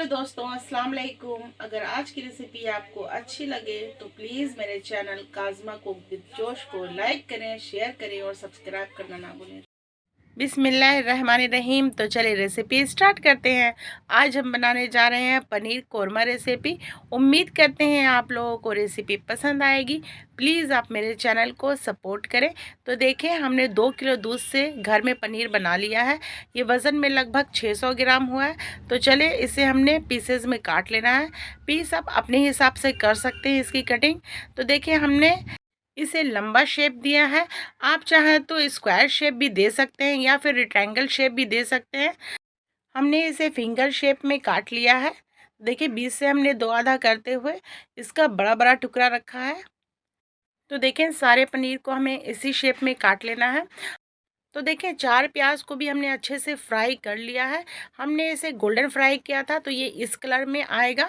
दोस्तों, अस्सलाम वालेकुम। अगर आज की रेसिपी आपको अच्छी लगे तो प्लीज़ मेरे चैनल काज़मा कुक विद जोश को लाइक करें, शेयर करें और सब्सक्राइब करना ना भूलें। बिस्मिल्लाहिर्रहमानिर्रहीम। तो चलिए रेसिपी स्टार्ट करते हैं। आज हम बनाने जा रहे हैं पनीर कोरमा रेसिपी। उम्मीद करते हैं आप लोगों को रेसिपी पसंद आएगी। प्लीज़ आप मेरे चैनल को सपोर्ट करें। तो देखें, हमने 2 किलो दूध से घर में पनीर बना लिया है। ये वज़न में लगभग 600 ग्राम हुआ है। तो चलिए इसे हमने पीसेस में काट लेना है। पीस आप अपने हिसाब से कर सकते हैं इसकी कटिंग। तो देखिए, हमने इसे लंबा शेप दिया है। आप चाहें तो स्क्वायर शेप भी दे सकते हैं या फिर रेक्टेंगल शेप भी दे सकते हैं। हमने इसे फिंगर शेप में काट लिया है। देखिए, बीच से हमने दो आधा करते हुए इसका बड़ा बड़ा टुकड़ा रखा है। तो देखें, सारे पनीर को हमें इसी शेप में काट लेना है। तो देखें, 4 प्याज को भी हमने अच्छे से फ्राई कर लिया है। हमने इसे गोल्डन फ्राई किया था तो ये इस कलर में आएगा।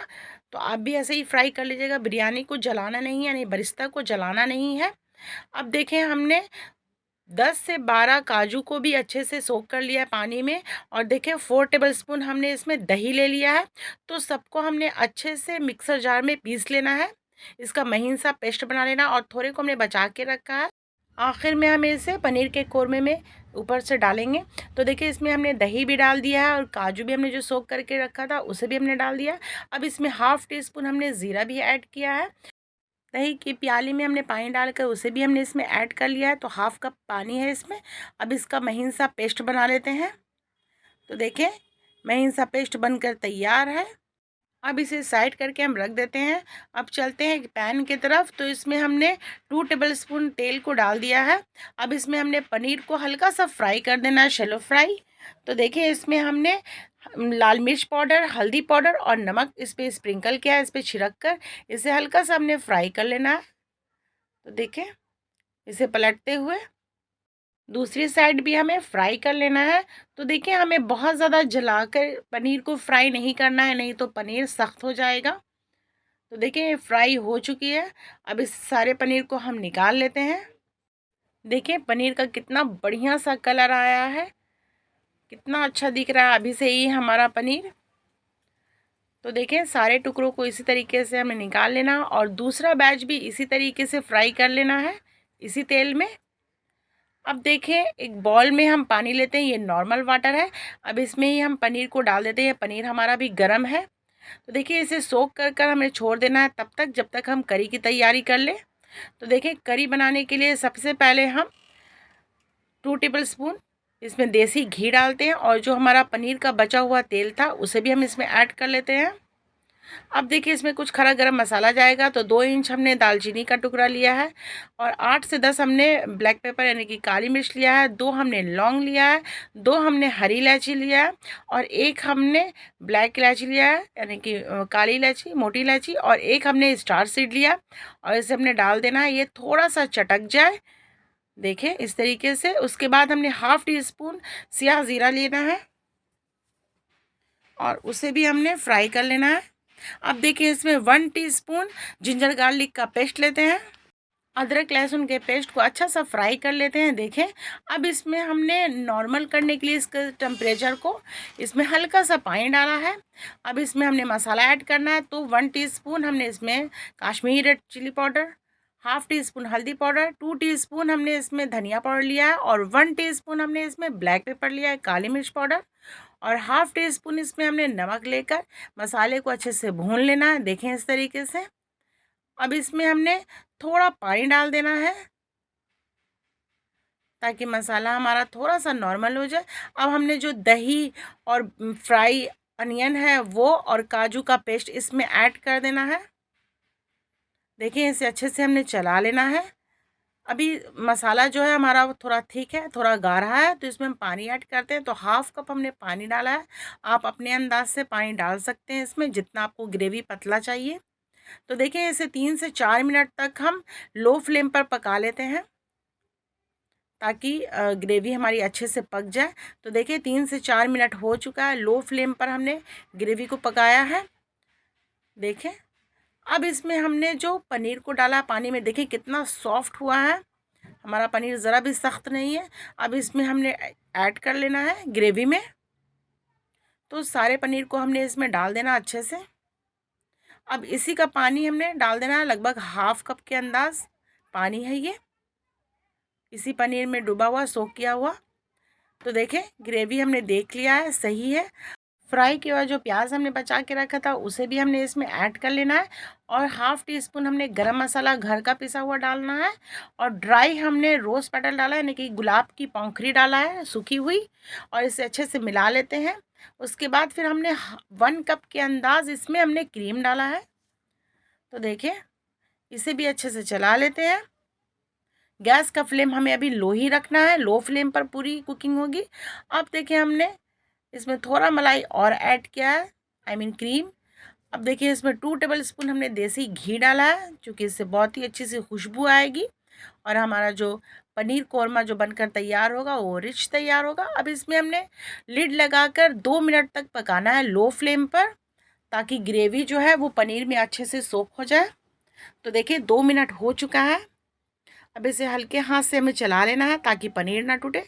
तो आप भी ऐसे ही फ्राई कर लीजिएगा। बिरयानी को जलाना नहीं है, यानी बरिस्ता को जलाना नहीं है। अब देखें, हमने 10 से 12 काजू को भी अच्छे से सोक कर लिया है पानी में। और देखें, 4 टेबलस्पून हमने इसमें दही ले लिया है। तो सबको हमने अच्छे से मिक्सर जार में पीस लेना है। इसका महीन सा पेस्ट बना लेना और थोड़े को हमने बचा के रखा है। आखिर में हमें इसे पनीर के कोरमे में ऊपर से डालेंगे। तो देखिए, इसमें हमने दही भी डाल दिया है और काजू भी हमने जो सोक करके रखा था उसे भी हमने डाल दिया। अब इसमें हाफ़ टी स्पून हमने ज़ीरा भी ऐड किया है। दही की प्याली में हमने पानी डालकर उसे भी हमने इसमें ऐड कर लिया है। तो हाफ़ कप पानी है इसमें। अब इसका महीन सा पेस्ट बना लेते हैं। तो देखें, महीन सा पेस्ट बनकर तैयार है। अब इसे साइड करके हम रख देते हैं। अब चलते हैं पैन की तरफ। तो इसमें हमने 2 टेबलस्पून तेल को डाल दिया है। अब इसमें हमने पनीर को हल्का सा फ्राई कर देना है, शैलो फ्राई। तो देखिए, इसमें हमने लाल मिर्च पाउडर, हल्दी पाउडर और नमक इस पर स्प्रिंकल किया है। इस पर छिड़क कर इसे हल्का सा हमने फ्राई कर लेना है। तो देखें, इसे पलटते हुए दूसरी साइड भी हमें फ्राई कर लेना है। तो देखिए, हमें बहुत ज़्यादा जलाकर पनीर को फ्राई नहीं करना है, नहीं तो पनीर सख्त हो जाएगा। तो देखिए, फ्राई हो चुकी है। अब इस सारे पनीर को हम निकाल लेते हैं। देखिए, पनीर का कितना बढ़िया सा कलर आया है, कितना अच्छा दिख रहा है अभी से ही हमारा पनीर। तो देखें, सारे टुकड़ों को इसी तरीके से हमें निकाल लेना और दूसरा बैच भी इसी तरीके से फ्राई कर लेना है, इसी तेल में। अब देखें, एक बॉल में हम पानी लेते हैं। ये नॉर्मल वाटर है। अब इसमें ही हम पनीर को डाल देते हैं। पनीर हमारा भी गर्म है। तो देखिए, इसे सोक कर कर हमें छोड़ देना है तब तक जब तक हम करी की तैयारी कर लें। तो देखिए, करी बनाने के लिए सबसे पहले हम 2 टेबलस्पून इसमें देसी घी डालते हैं और जो हमारा पनीर का बचा हुआ तेल था उसे भी हम इसमें ऐड कर लेते हैं। अब देखिए, इसमें कुछ खड़ा गरम मसाला जाएगा। तो 2 इंच हमने दालचीनी का टुकड़ा लिया है और 8 से 10 हमने ब्लैक पेपर यानी कि काली मिर्च लिया है। 2 हमने लौंग लिया है, 2 हमने हरी इलायची लिया है और 1 हमने ब्लैक इलायची लिया है यानी कि काली इलायची, मोटी इलायची, और 1 हमने स्टार सीड लिया और इसे हमने डाल देना है। ये थोड़ा सा चटक जाए, देखें इस तरीके से। उसके बाद हमने हाफ़ टी स्पून सियाह ज़ीरा लेना है और उसे भी हमने फ्राई कर लेना है। अब देखिए, इसमें 1 टीस्पून जिंजर गार्लिक का पेस्ट लेते हैं। अदरक लहसुन के पेस्ट को अच्छा सा फ्राई कर लेते हैं। देखें, अब इसमें हमने नॉर्मल करने के लिए इसके टेम्परेचर को इसमें हल्का सा पानी डाला है। अब इसमें हमने मसाला ऐड करना है। तो 1 टीस्पून हमने इसमें Kashmiri red chilli powder, half teaspoon हल्दी पाउडर, 2 टीस्पून हमने इसमें धनिया पाउडर लिया है और 1 टीस्पून हमने इसमें ब्लैक पेपर लिया है, काली मिर्च पाउडर, और हाफ़ टी स्पून इसमें हमने नमक लेकर मसाले को अच्छे से भून लेना है। देखें इस तरीके से। अब इसमें हमने थोड़ा पानी डाल देना है ताकि मसाला हमारा थोड़ा सा नॉर्मल हो जाए। अब हमने जो दही और फ्राई अनियन है वो और काजू का पेस्ट इसमें ऐड कर देना है। देखिए, इसे अच्छे से हमने चला लेना है। अभी मसाला जो है हमारा वो थोड़ा थिक है, थोड़ा गाढ़ा है, तो इसमें हम पानी ऐड करते हैं। तो हाफ़ कप हमने पानी डाला है। आप अपने अंदाज से पानी डाल सकते हैं इसमें, जितना आपको ग्रेवी पतला चाहिए। तो देखिए, इसे 3 से 4 मिनट तक हम लो फ्लेम पर पका लेते हैं ताकि ग्रेवी हमारी अच्छे से पक जाए। तो देखिए, 3 से 4 मिनट हो चुका है। लो फ्लेम पर हमने ग्रेवी को पकाया है। देखें, अब इसमें हमने जो पनीर को डाला पानी में, देखिए कितना सॉफ्ट हुआ है हमारा पनीर, ज़रा भी सख्त नहीं है। अब इसमें हमने ऐड कर लेना है ग्रेवी में। तो सारे पनीर को हमने इसमें डाल देना अच्छे से। अब इसी का पानी हमने डाल देना है, लगभग हाफ कप के अंदाज पानी है ये, इसी पनीर में डूबा हुआ, सोक किया हुआ। तो देखें ग्रेवी हमने देख लिया है, सही है। फ्राई किया हुआ जो प्याज हमने बचा के रखा था उसे भी हमने इसमें ऐड कर लेना है, और हाफ टी स्पून हमने गरम मसाला घर का पिसा हुआ डालना है, और ड्राई हमने रोज़ पेटल डाला है, यानी कि गुलाब की पंखुड़ी डाला है सूखी हुई, और इसे अच्छे से मिला लेते हैं। उसके बाद फिर हमने 1 कप के अंदाज इसमें हमने क्रीम डाला है। तो देखिए इसे भी अच्छे से चला लेते हैं। गैस का फ्लेम हमें अभी लो ही रखना है, लो फ्लेम पर पूरी कुकिंग होगी। अब देखिए हमने इसमें थोड़ा मलाई और ऐड किया है, आई मीन क्रीम। अब देखिए इसमें 2 टेबल स्पून हमने देसी घी डाला है, क्योंकि इससे बहुत ही अच्छी सी खुशबू आएगी, और हमारा जो पनीर कोरमा जो बनकर तैयार होगा वो रिच तैयार होगा। अब इसमें हमने लिड लगाकर 2 मिनट तक पकाना है लो फ्लेम पर, ताकि ग्रेवी जो है वो पनीर में अच्छे से सोक हो जाए। तो देखिए 2 मिनट हो चुका है। अब इसे हल्के हाथ से हमें चला लेना है ताकि पनीर ना टूटे।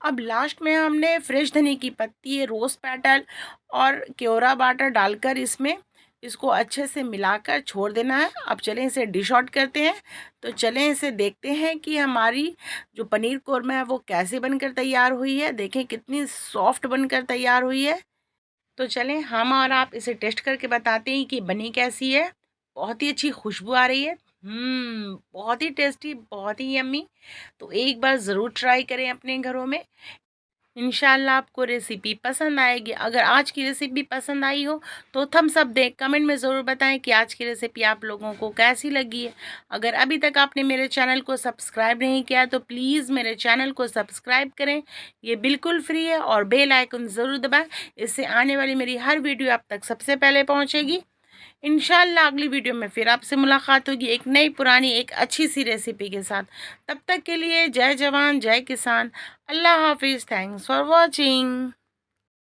अब लास्ट में हमने फ्रेश धनिया की पत्ती, रोज़ पेटल और केवड़ा वाटर डालकर इसको अच्छे से मिलाकर छोड़ देना है। अब चलें इसे डिश आउट करते हैं। तो चलें इसे देखते हैं कि हमारी जो पनीर कोरमा है वो कैसे बनकर तैयार हुई है। देखें कितनी सॉफ्ट बनकर तैयार हुई है। तो चलें हम और आप इसे टेस्ट करके बताते हैं कि बनी कैसी है। बहुत ही अच्छी खुशबू आ रही है, बहुत ही टेस्टी, बहुत ही यम्मी। तो एक बार ज़रूर ट्राई करें अपने घरों में। इंशाल्लाह आपको रेसिपी पसंद आएगी। अगर आज की रेसिपी पसंद आई हो तो थम्स अप दें, कमेंट में ज़रूर बताएं कि आज की रेसिपी आप लोगों को कैसी लगी है। अगर अभी तक आपने मेरे चैनल को सब्सक्राइब नहीं किया तो प्लीज़ मेरे चैनल को सब्सक्राइब करें, ये बिल्कुल फ्री है, और बेल आइकन ज़रूर दबाएं। इससे आने वाली मेरी हर वीडियो आप तक सबसे पहले पहुँचेगी। इंशाल्लाह अगली वीडियो में फिर आपसे मुलाकात होगी एक नई पुरानी एक अच्छी सी रेसिपी के साथ। तब तक के लिए जय जवान जय किसान, अल्लाह हाफिज़, थैंक्स फॉर वॉचिंग।